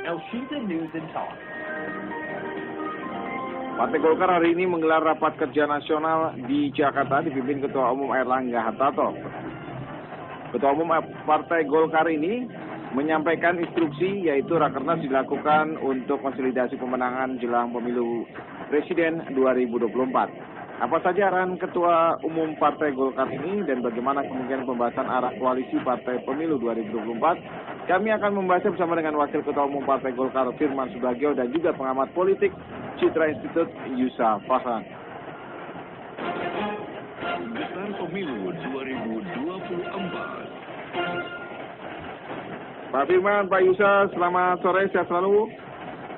Elshita News and Talk. Partai Golkar hari ini menggelar rapat kerja nasional di Jakarta dipimpin Ketua Umum Airlangga Hartarto. Ketua Umum Partai Golkar ini menyampaikan instruksi yaitu rakernas dilakukan untuk konsolidasi pemenangan jelang pemilu Presiden 2024. Apa saja arahan Ketua Umum Partai Golkar ini dan bagaimana kemungkinan pembahasan arah koalisi Partai Pemilu 2024? Kami akan membahasnya bersama dengan Wakil Ketua Umum Partai Golkar Firman Subagio dan juga pengamat politik Citra Institute Yusa Fahran. Besar Pemilu 2024. Pak Firman, Pak Yusa, selamat sore, sehat selalu.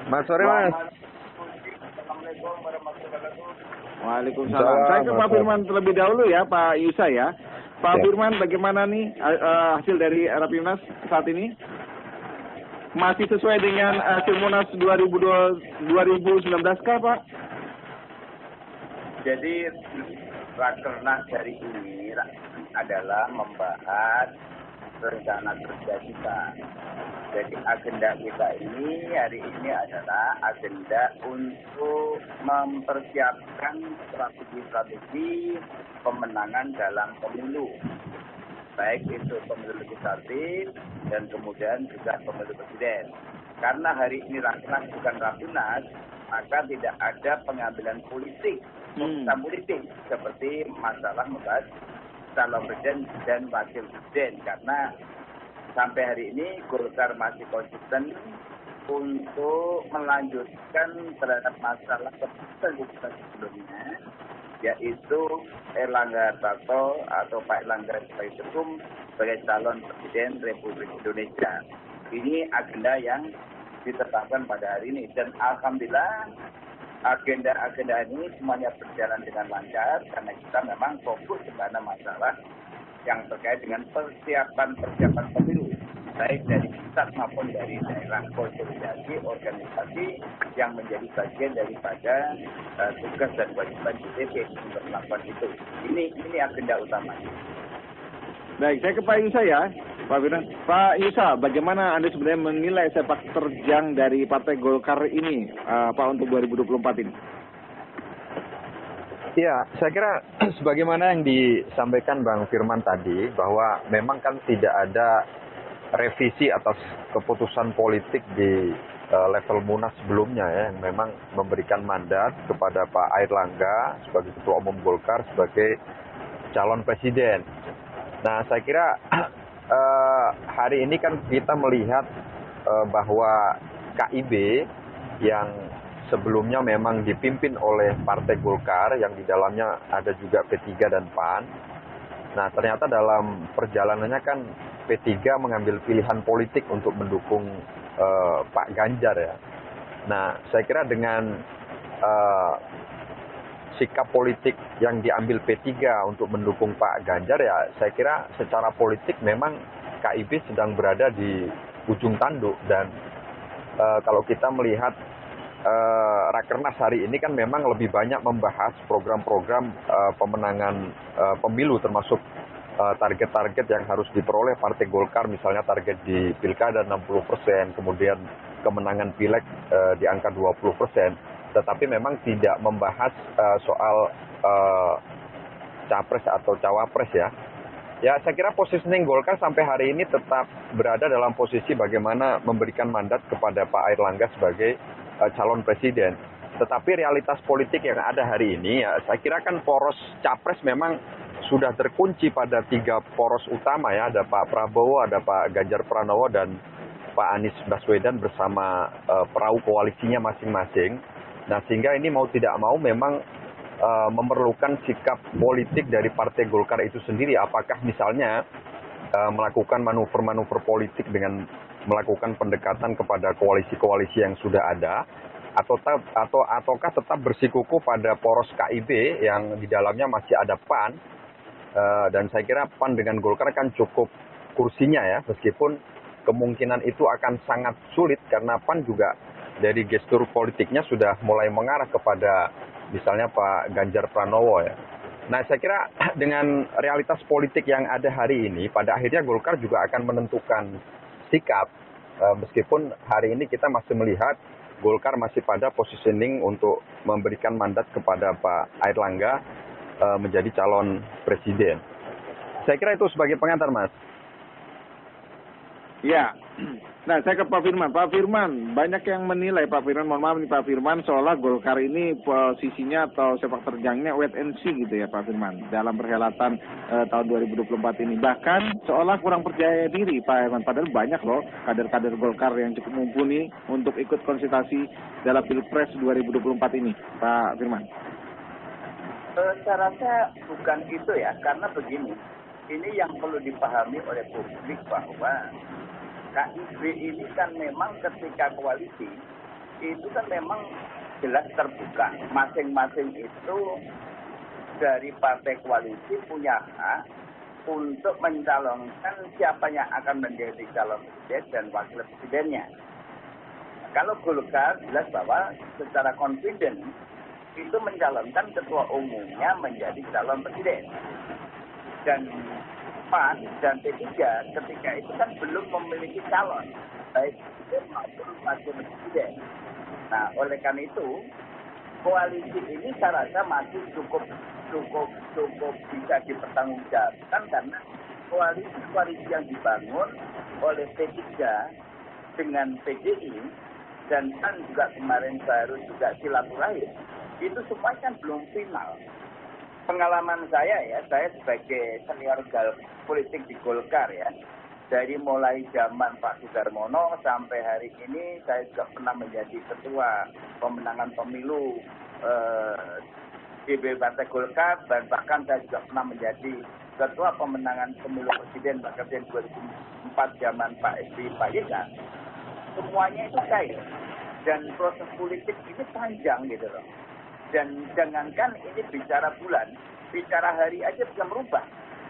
Selamat sore, Mas. Assalamualaikum warahmatullahi wabarakatuh. Waalaikumsalam. Saya ke Pak Firman terlebih dahulu ya, Pak Yusa ya. Pak Firman, bagaimana nih hasil dari Rapimnas saat ini? Masih sesuai dengan hasil Munas 2019 kah, Pak? Jadi Rakernas hari ini adalah membahas rencana kerja kita. Jadi agenda kita ini hari ini adalah agenda untuk mempersiapkan strategi-strategi pemenangan dalam pemilu. Baik itu pemilu legislatif dan kemudian juga pemilu presiden. Karena hari ini Rakernas bukan Rapimnas, maka tidak ada pengambilan politik, keputusan politik seperti masalah membahas calon presiden dan wakil presiden. Karena sampai hari ini Golkar masih konsisten untuk melanjutkan terhadap masalah keputusan sebelumnya, yaitu Airlangga Hartarto atau Pak Airlangga sebagai ketum sebagai calon presiden Republik Indonesia. Ini agenda yang ditetapkan pada hari ini dan alhamdulillah agenda-agenda ini semuanya berjalan dengan lancar karena kita memang fokus kepada masalah yang terkait dengan persiapan pemilu baik dari pusat maupun dari daerah, konsolidasi organisasi yang menjadi bagian daripada tugas dan kewajiban DPP untuk melakukan itu. Ini agenda utamanya. Baik, saya ke Pak Yusa ya, Pak Firman. Pak Yusa, bagaimana Anda sebenarnya menilai sepak terjang dari Partai Golkar ini, Pak, untuk 2024 ini? Ya, saya kira sebagaimana yang disampaikan Bang Firman tadi, bahwa memang kan tidak ada revisi atas keputusan politik di level Munas sebelumnya ya, yang memang memberikan mandat kepada Pak Airlangga sebagai Ketua Umum Golkar sebagai calon presiden. Nah, saya kira hari ini kan kita melihat bahwa KIB yang sebelumnya memang dipimpin oleh Partai Golkar yang di dalamnya ada juga P3 dan PAN. Nah, ternyata dalam perjalanannya kan P3 mengambil pilihan politik untuk mendukung Pak Ganjar ya. Nah, saya kira dengan sikap politik yang diambil P3 untuk mendukung Pak Ganjar ya, saya kira secara politik memang KIB sedang berada di ujung tanduk dan kalau kita melihat Rakernas hari ini kan memang lebih banyak membahas program-program pemenangan pemilu termasuk target-target yang harus diperoleh Partai Golkar, misalnya target di Pilkada 60%, kemudian kemenangan Pileg di angka 20%. Tetapi memang tidak membahas soal capres atau cawapres ya. Ya, saya kira positioning Golkar sampai hari ini tetap berada dalam posisi bagaimana memberikan mandat kepada Pak Airlangga sebagai calon presiden. Tetapi realitas politik yang ada hari ini, ya, saya kira kan poros capres memang sudah terkunci pada 3 poros utama ya. Ada Pak Prabowo, ada Pak Ganjar Pranowo, dan Pak Anies Baswedan bersama perahu koalisinya masing-masing. Nah, sehingga ini mau tidak mau memang memerlukan sikap politik dari Partai Golkar itu sendiri. Apakah misalnya melakukan manuver-manuver politik dengan melakukan pendekatan kepada koalisi-koalisi yang sudah ada, ataukah tetap bersikukuh pada poros KIB yang di dalamnya masih ada PAN, dan saya kira PAN dengan Golkar kan cukup kursinya ya, meskipun kemungkinan itu akan sangat sulit karena PAN juga dari gestur politiknya sudah mulai mengarah kepada misalnya Pak Ganjar Pranowo ya. Nah, saya kira dengan realitas politik yang ada hari ini, pada akhirnya Golkar juga akan menentukan sikap Meskipun hari ini kita masih melihat Golkar masih pada positioning untuk memberikan mandat kepada Pak Airlangga menjadi calon presiden. Saya kira itu sebagai pengantar, Mas. Ya, nah saya ke Pak Firman. Pak Firman, banyak yang menilai Pak Firman, mohon maaf nih Pak Firman, seolah Golkar ini posisinya atau sepak terjangnya wait and see gitu ya Pak Firman dalam perhelatan tahun 2024 ini. Bahkan seolah kurang percaya diri Pak Firman, padahal banyak loh kader-kader Golkar yang cukup mumpuni untuk ikut konsultasi dalam Pilpres 2024 ini, Pak Firman. Saya rasa bukan itu ya, karena begini, ini yang perlu dipahami oleh publik bahwa KIB ini kan memang ketika koalisi itu kan memang jelas terbuka. Masing-masing itu dari partai koalisi punya hak untuk mencalonkan siapa yang akan menjadi calon presiden dan wakil presidennya. Kalau Golkar jelas bahwa secara confident itu mencalonkan ketua umumnya menjadi calon presiden. Dan PAN dan P3 ketika itu kan belum memiliki calon, baik presiden maupun wakil presiden. Nah, oleh karena itu, koalisi ini saya rasa masih cukup bisa dipertanggungjawabkan karena koalisi yang dibangun oleh P3 dengan PDI dan PAN juga kemarin baru juga silaturahim, itu semua kan belum final. Pengalaman saya sebagai senior politik di Golkar ya, dari mulai zaman Pak Sudarmono sampai hari ini saya juga pernah menjadi ketua pemenangan pemilu DPP Partai Golkar dan bahkan saya juga pernah menjadi ketua pemenangan pemilu presiden Wakil Presiden 2004 zaman Pak SBY Pak YK. Semuanya itu cair dan proses politik ini panjang gitu loh. Dan jangankan ini bicara bulan, bicara hari aja bisa merubah.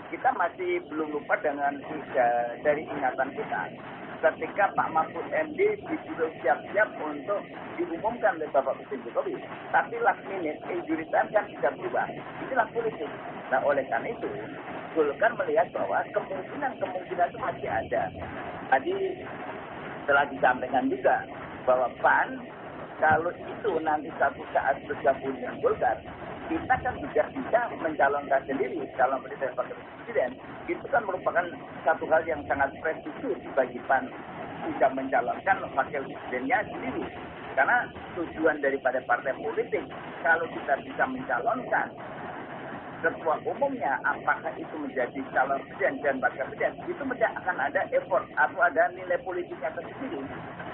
Kita masih belum lupa dengan dari ingatan kita ketika Pak Mahfud MD disuruh siap-siap untuk diumumkan oleh Bapak Presiden Jokowi. Tapi last minute, injury time kan bisa berubah. Inilah politik. Nah, oleh karena itu, Golkar melihat bahwa kemungkinan itu masih ada. Tadi telah disampaikan juga bahwa PAN kalau itu nanti satu saat bergabung dengan Golkar, kita kan juga bisa mencalonkan sendiri calon presiden dan wakil presiden. Itu kan merupakan satu hal yang sangat prestisius bagi PAN bisa mencalonkan wakil presidennya sendiri. Karena tujuan daripada partai politik, kalau kita bisa mencalonkan ketua umumnya, apakah itu menjadi calon presiden dan wakil presiden, itu akan ada effort atau ada nilai politiknya tersendiri.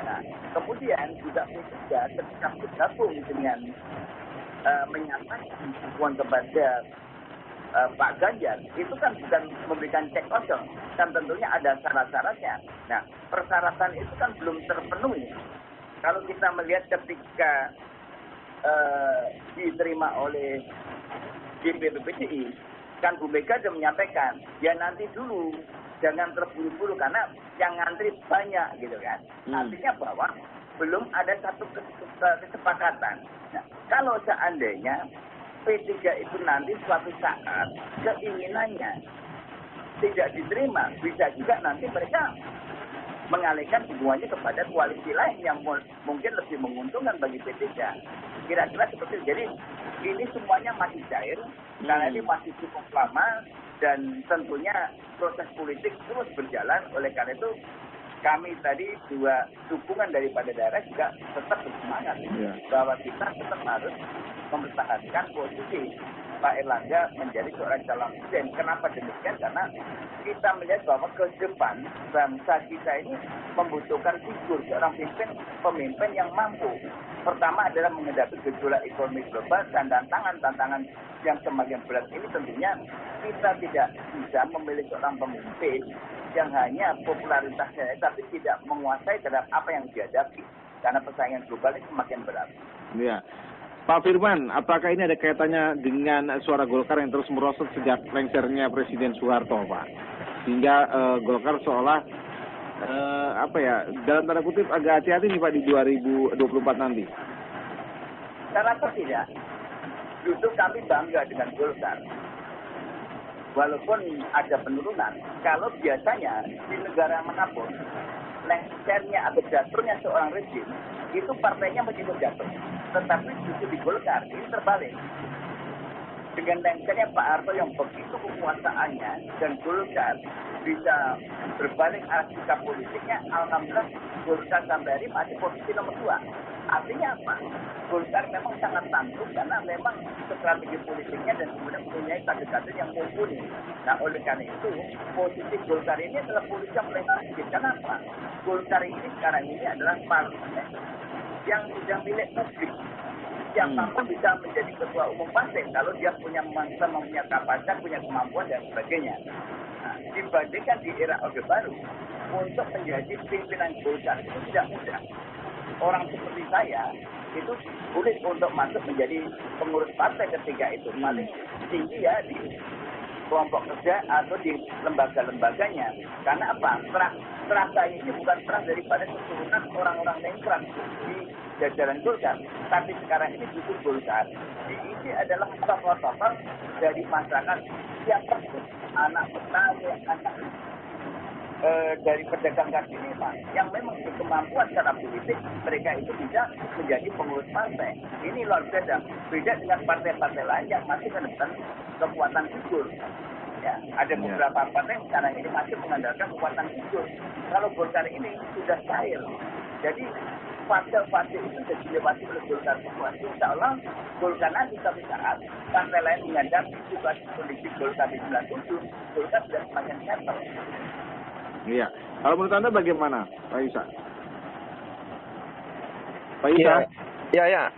Nah, kemudian juga ketika bergabung dengan menyampaikan dukungan kepada Pak Ganjar, itu kan bukan memberikan cek kosong, kan tentunya ada syarat-syaratnya. Nah, persyaratan itu kan belum terpenuhi. Kalau kita melihat ketika diterima oleh DPP PDI, kan Bu Mega sudah menyampaikan, ya nanti dulu, jangan terburu-buru karena yang ngantri banyak gitu kan. Artinya bahwa belum ada satu kesepakatan. Nah, kalau seandainya P3 itu nanti suatu saat keinginannya tidak diterima, bisa juga nanti mereka mengalihkan dukungannya kepada koalisi lain yang mungkin lebih menguntungkan bagi P3. Kira-kira seperti itu. Jadi ini semuanya masih cair, karena ini masih cukup lama dan tentunya proses politik terus berjalan. Oleh karena itu kami tadi juga dukungan daripada daerah juga tetap bersemangat bahwa kita tetap harus mempertahankan posisi Pak Airlangga menjadi seorang calon presiden. Kenapa demikian? Karena kita melihat bahwa ke depan bangsa kita ini membutuhkan figur seorang pemimpin yang mampu. Pertama adalah menghadapi gejolak ekonomi global dan tantangan yang semakin berat ini tentunya kita tidak bisa memilih seorang pemimpin yang hanya popularitasnya tapi tidak menguasai terhadap apa yang dihadapi karena persaingan global ini semakin berat. Ya. Pak Firman, apakah ini ada kaitannya dengan suara Golkar yang terus merosot sejak lengsernya Presiden Soeharto, Pak? Sehingga Golkar seolah dalam tanda kutip agak hati-hati nih Pak di 2024 nanti. Saya rasa tidak. Justru kami bangga dengan Golkar. Walaupun ada penurunan, kalau biasanya di negara manapun lengsernya atau jatuhnya seorang rejim, itu partainya meskipun jatuh. Tetapi justru di Golkar ini terbalik. Dengan lengsernya Pak Harto yang begitu kekuasaannya dan Golkar bisa berbalik arah sikap politiknya, alhamdulillah Golkar sampai hari masih posisi nomor 2. Artinya apa? Golkar memang sangat tangguh karena memang strategi politiknya dan kemudian mempunyai kader-kader yang mumpuni. Nah, oleh karena itu, posisi Golkar ini adalah posisi yang mulai sedikit. Kenapa? Golkar ini sekarang ini adalah partai yang sudah milik publik. Siapapun bisa menjadi ketua umum partai kalau dia punya masa, punya kapasitas, punya kemampuan dan sebagainya. Nah, dibandingkan di era Orde Baru, untuk menjadi pimpinan Golkar itu tidak mudah. Orang seperti saya itu sulit untuk masuk menjadi pengurus partai ketika itu. Paling tinggi ya di kelompok kerja atau di lembaga-lembaganya. Karena apa? Terah saya ini bukan terah daripada keturunan orang-orang nengkran di jajaran Golkar. Tapi sekarang ini justru Golkar diisi adalah tokoh-tokoh dari masyarakat siapapun, anak petani, anak dari pedagang kaki lima yang memang berkemampuan secara politik, mereka itu bisa menjadi pengurus partai. Ini luar biasa. Beda dengan partai-partai lain yang masih menemukan kekuatan figur. Ya, ada beberapa partai yang sekarang ini masih mengandalkan kekuatan figur. Kalau Golkar ini sudah cair. Jadi fase-fase itu sudah dilewati oleh Golkar semua. Insya Allah Golkar nanti suatu saat partai lain menghadapi situasi politik Golkar di 97, Golkar sudah semakin settle. Iya. Kalau menurut Anda bagaimana, Pak Isa? Pak Isa? Iya.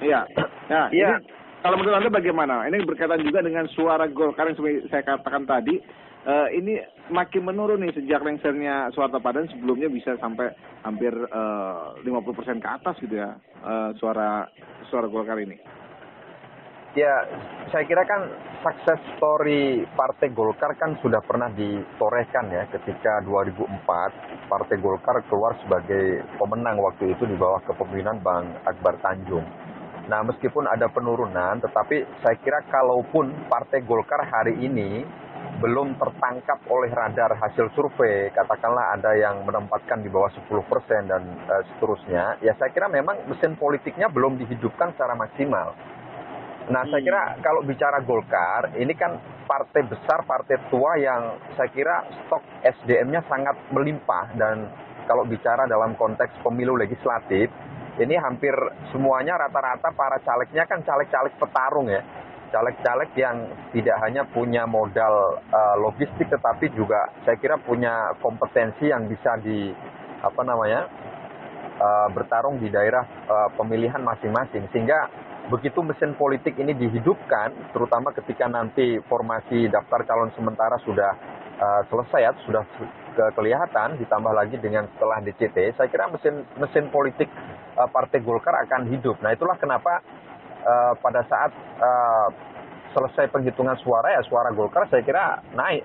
Nah, ini, kalau menurut Anda bagaimana? Ini berkaitan juga dengan suara Golkar yang seperti saya katakan tadi. Ini makin menurun nih sejak lengsernya Soeharto Padang, sebelumnya bisa sampai hampir 50% ke atas gitu ya, suara Golkar ini. Ya, saya kira kan sukses story Partai Golkar kan sudah pernah ditorehkan ya ketika 2004 Partai Golkar keluar sebagai pemenang waktu itu di bawah kepemimpinan Bang Akbar Tanjung. Nah, meskipun ada penurunan, tetapi saya kira kalaupun Partai Golkar hari ini belum tertangkap oleh radar hasil survei, katakanlah ada yang menempatkan di bawah 10% dan seterusnya, ya saya kira memang mesin politiknya belum dihidupkan secara maksimal. Nah, saya kira kalau bicara Golkar, ini kan partai besar, partai tua yang saya kira stok SDM-nya sangat melimpah. Dan kalau bicara dalam konteks pemilu legislatif, ini hampir semuanya rata-rata para calegnya kan caleg-caleg petarung ya. Caleg-caleg yang tidak hanya punya modal logistik, tetapi juga saya kira punya kompetensi yang bisa bertarung di daerah pemilihan masing-masing. Sehingga begitu mesin politik ini dihidupkan, terutama ketika nanti formasi daftar calon sementara sudah selesai, sudah kelihatan, ditambah lagi dengan setelah DCT, saya kira mesin politik Partai Golkar akan hidup. Nah, itulah kenapa pada saat selesai penghitungan suara, ya suara Golkar saya kira naik.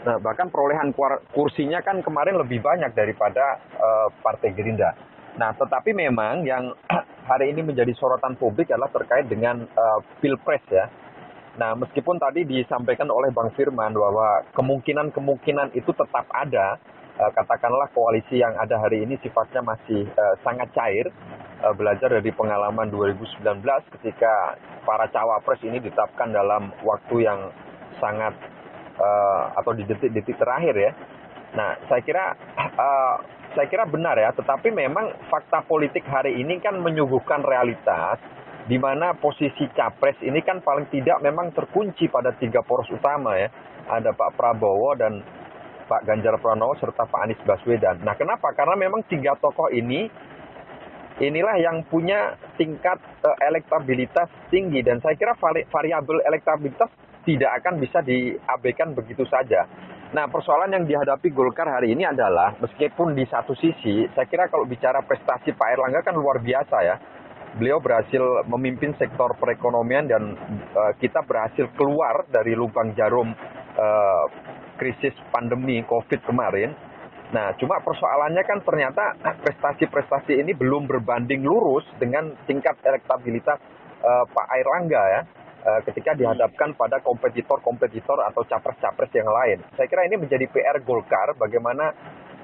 Nah, bahkan perolehan kursinya kan kemarin lebih banyak daripada Partai Gerindra. Nah, tetapi memang yang hari ini menjadi sorotan publik adalah terkait dengan Pilpres ya. Nah, meskipun tadi disampaikan oleh Bang Firman bahwa kemungkinan itu tetap ada, katakanlah koalisi yang ada hari ini sifatnya masih sangat cair, belajar dari pengalaman 2019 ketika para cawapres ini ditetapkan dalam waktu yang sangat atau di detik-detik terakhir ya. Nah, saya kira benar ya, tetapi memang fakta politik hari ini kan menyuguhkan realitas di mana posisi capres ini kan paling tidak memang terkunci pada 3 poros utama ya. Ada Pak Prabowo dan Pak Ganjar Pranowo serta Pak Anies Baswedan. Nah, kenapa? Karena memang 3 tokoh inilah yang punya tingkat elektabilitas tinggi, dan saya kira variabel elektabilitas tidak akan bisa diabaikan begitu saja. Nah, persoalan yang dihadapi Golkar hari ini adalah, meskipun di satu sisi, saya kira kalau bicara prestasi Pak Airlangga kan luar biasa ya. Beliau berhasil memimpin sektor perekonomian dan kita berhasil keluar dari lubang jarum krisis pandemi COVID kemarin. Nah, cuma persoalannya kan ternyata prestasi-prestasi ini belum berbanding lurus dengan tingkat elektabilitas Pak Airlangga ya. Ketika dihadapkan pada kompetitor-kompetitor atau capres-capres yang lain. Saya kira ini menjadi PR Golkar bagaimana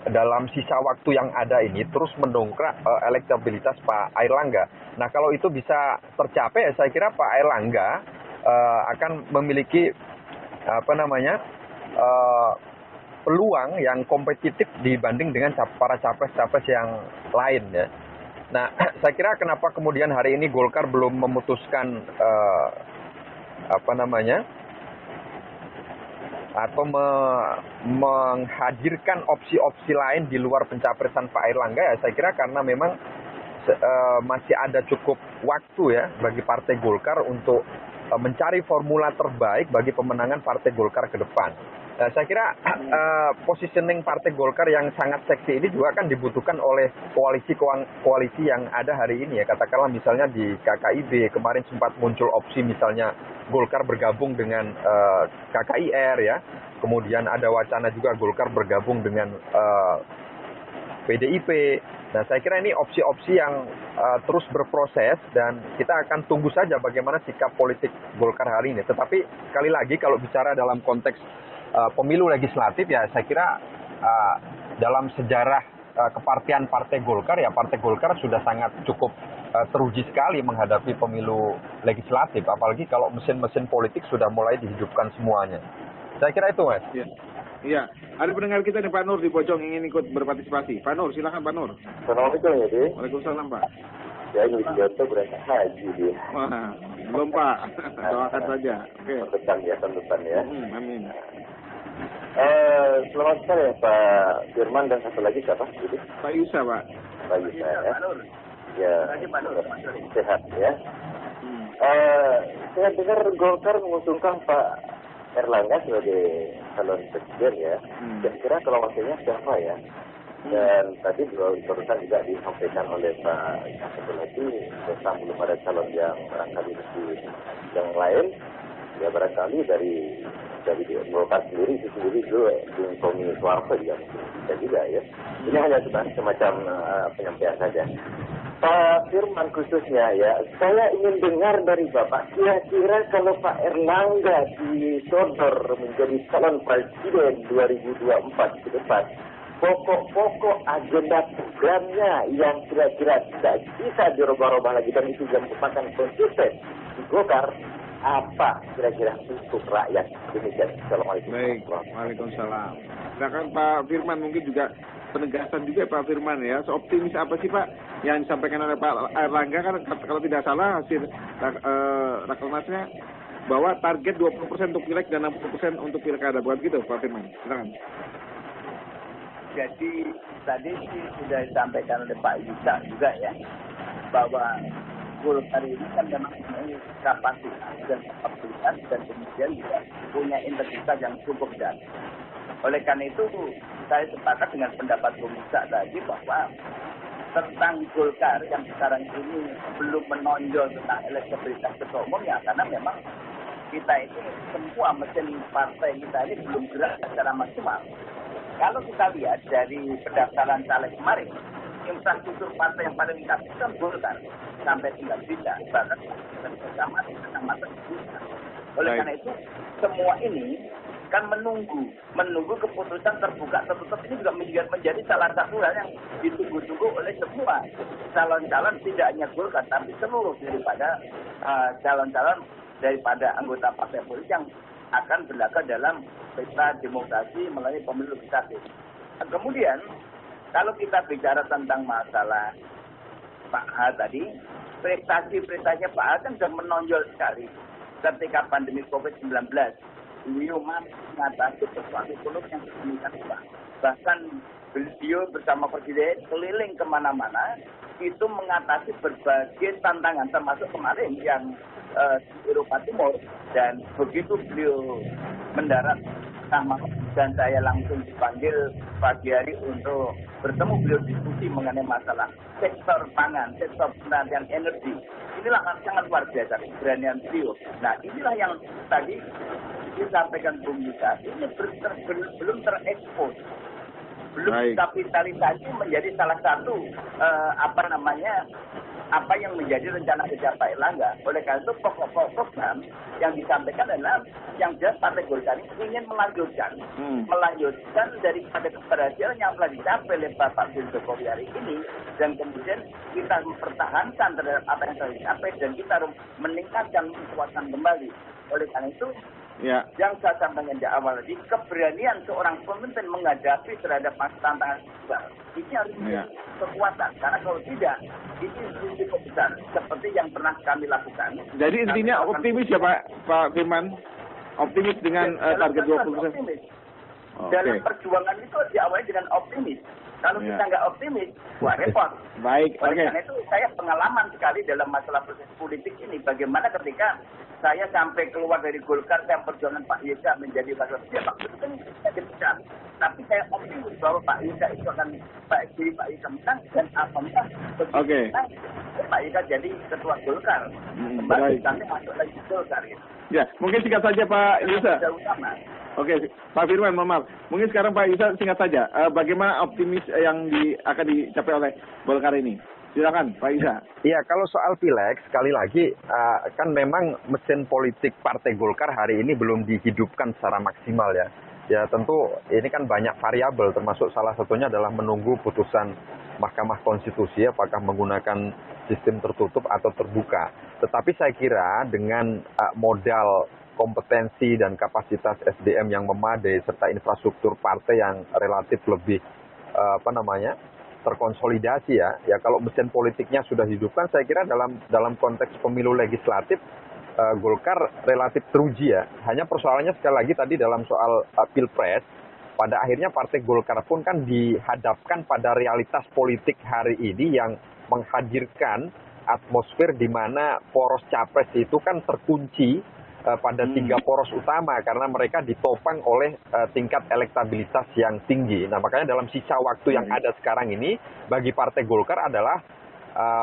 dalam sisa waktu yang ada ini terus mendongkrak elektabilitas Pak Airlangga. Nah, kalau itu bisa tercapai, saya kira Pak Airlangga akan memiliki peluang yang kompetitif dibanding dengan para capres-capres yang lain ya. Nah, saya kira kenapa kemudian hari ini Golkar belum memutuskan atau menghadirkan opsi-opsi lain di luar pencapresan Pak Airlangga ya, saya kira karena memang masih ada cukup waktu ya bagi Partai Golkar untuk mencari formula terbaik bagi pemenangan Partai Golkar ke depan. Nah, saya kira positioning Partai Golkar yang sangat seksi ini juga kan dibutuhkan oleh koalisi yang ada hari ini ya. Katakanlah misalnya di KKIB kemarin sempat muncul opsi misalnya Golkar bergabung dengan KKIR ya. Kemudian ada wacana juga Golkar bergabung dengan PDIP. Nah, saya kira ini opsi-opsi yang terus berproses dan kita akan tunggu saja bagaimana sikap politik Golkar hari ini. Tetapi sekali lagi kalau bicara dalam konteks pemilu legislatif ya, saya kira dalam sejarah kepartian Partai Golkar ya, Partai Golkar sudah sangat cukup teruji sekali menghadapi pemilu legislatif. Apalagi kalau mesin-mesin politik sudah mulai dihidupkan semuanya. Saya kira itu, Mas. Iya, ada pendengar kita nih Pak Nur di Pojong ingin ikut berpartisipasi. Pak Nur, silakan Pak Nur. Assalamualaikum ya, Dek. Waalaikumsalam Pak. Ya, Wijoto berangkat haji, Dek. Wah, belum Pak. Doakan saja. Oke. Tahun depan ya. Amin. Selamat sore ya, Pak Firman dan satu lagi siapa? Jadi? Pak Yusa Pak. Pak Yusa ya. Ya, sehat ya. Saya dengar Golkar mengusungkan Pak Airlangga sebagai calon presiden ya. Kira-kira kalau wakilnya siapa ya? Dan tadi barusan juga disampaikan oleh Pak Satu lagi, tentang belum ada calon yang barangkali yang lain. Ya barangkali dari Golkar sendiri itu sendiri dulu Bung Tommy Soeharto juga bisa juga ya. Ini hanya semacam penyampaian saja. Pak Firman khususnya ya, saya ingin dengar dari Bapak, kira-kira kalau Pak Airlangga disodor menjadi calon presiden 2024 ke depan, pokok-pokok agenda programnya yang kira-kira tidak bisa dirubah-rubah lagi dan itu yang merupakan konsisten di Golkar, apa kira-kira untuk rakyat Indonesia? Assalamualaikum. Baik, waalaikumsalam. Silakan Pak Firman, mungkin juga penegasan juga Pak Firman ya. Seoptimis apa sih Pak yang disampaikan oleh Pak Airlangga, kan kalau tidak salah hasil rakernasnya bahwa target 20% untuk pileg dan 60% untuk pilkada, bukan gitu Pak Firman? Silakan. Jadi tadi sudah disampaikan oleh Pak Yusa juga ya, bahwa Golkar ini kan memang mempunyai kapasitas dan kapabilitas dan kemudian juga punya integritas yang cukup besar. Oleh karena itu saya sepakat dengan pendapat Bung Yusa tadi bahwa tentang Golkar yang sekarang ini belum menonjol tentang elektabilitas ketua umum ya, karena memang kita ini semua mesin partai kita ini belum gerak secara maksimal. Kalau kita lihat dari pendaftaran caleg kemarin, infrastruktur partai yang paling aktif kan Golkar sampai tinggal bisa, bahkan kecamatan bisa. Oleh karena itu semua ini kan menunggu keputusan terbuka tertutup ini juga menjadi salah satu hal yang ditunggu-tunggu oleh semua calon-calon, tidak hanya Golkar tapi seluruh daripada calon-calon daripada anggota partai politik yang akan berlaga dalam pesta demokrasi melalui pemilu legislatif. Kemudian kalau kita bicara tentang masalah Pak H tadi, prestasi-prestasinya Pak H kan sudah menonjol sekali ketika pandemi COVID-19. Beliau mampu mengatasi persoalan ekonomi yang sedemikian rupa. Bahkan beliau bersama Presiden keliling kemana-mana itu mengatasi berbagai tantangan, termasuk kemarin yang di Eropa Timur, dan begitu beliau mendarat sama dan saya langsung dipanggil pagi hari untuk bertemu beliau diskusi mengenai masalah sektor pangan, sektor penantian energi. Inilah sangat luar biasa keberanian beliau. Nah, inilah yang tadi disampaikan Bung Yusa, ini belum terekspos belum Baik. kapitalisasi menjadi salah satu apa yang menjadi rencana kerja Pak Erlangga. Oleh karena itu pokok-pokok program yang disampaikan adalah yang jelas Partai Golkar ini ingin melanjutkan daripada keberhasilan yang telah dicapai oleh Bapak Jokowi hari ini, dan kemudian kita mempertahankan terhadap apa yang telah dicapai dan kita harus meningkatkan kekuatan kembali. Oleh karena itu Ya. yang saya sampaikan di awal tadi, keberanian seorang pemimpin menghadapi terhadap tantangan besar ini harus kekuatan, karena kalau tidak ini risiko besar seperti yang pernah kami lakukan. Jadi intinya optimis ya Pak Firman, optimis dengan target 20%. Optimis. Oke. Dalam perjuangan itu diawali dengan optimis. Kalau kita nggak optimis, wah repot. Baik, Oleh oke. karena itu saya pengalaman sekali dalam masalah proses politik ini. Bagaimana ketika saya sampai keluar dari Golkar, saya perjuangan Pak Yusha menjadi wakil presiden. Waktu itu kan saya dipecah. Tapi saya optimis bahwa Pak Yusha itu akan Pak Yusha menang dan apabila Oke. Pak Yusha jadi ketua Golkar. Kembali baik. sampai masuk lagi Golkar. Ya, mungkin singkat saja Pak Yusha. Yang utama. Oke, Pak Firman, mohon maaf. Mungkin sekarang Pak Yusha singkat saja. Bagaimana optimis yang akan dicapai oleh Golkar ini? Silakan, Pak Yusha. Iya, kalau soal pileg, sekali lagi, kan memang mesin politik Partai Golkar hari ini belum dihidupkan secara maksimal ya. Ya tentu ini kan banyak variabel, termasuk salah satunya adalah menunggu putusan Mahkamah Konstitusi, apakah menggunakan sistem tertutup atau terbuka. Tetapi saya kira dengan modal kompetensi dan kapasitas SDM yang memadai serta infrastruktur partai yang relatif lebih terkonsolidasi ya kalau mesin politiknya sudah dihidupkan, saya kira dalam konteks pemilu legislatif Golkar relatif teruji ya. Hanya persoalannya sekali lagi tadi dalam soal pilpres, pada akhirnya Partai Golkar pun kan dihadapkan pada realitas politik hari ini yang menghadirkan atmosfer di mana poros capres itu kan terkunci pada 3 poros utama karena mereka ditopang oleh tingkat elektabilitas yang tinggi. Nah makanya dalam sisa waktu yang ada sekarang ini bagi Partai Golkar adalah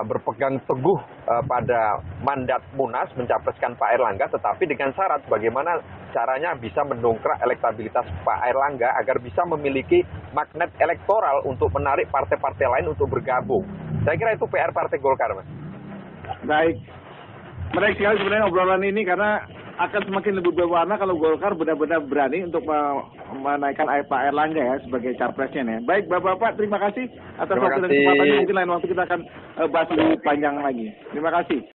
berpegang teguh pada mandat Munas mencapreskan Pak Erlangga, tetapi dengan syarat bagaimana caranya bisa mendongkrak elektabilitas Pak Erlangga agar bisa memiliki magnet elektoral untuk menarik partai-partai lain untuk bergabung. Saya kira itu PR Partai Golkar, Mas. Baik. Menarik sekali sebenarnya obrolan ini karena akan semakin lebih berwarna kalau Golkar benar-benar berani untuk menaikkan Pak Erlangga ya sebagai capresnya ya. Baik Bapak-Bapak, terima kasih atas waktu dan kesempatan. Mungkin lain waktu kita akan bahas lebih panjang lagi. Terima kasih.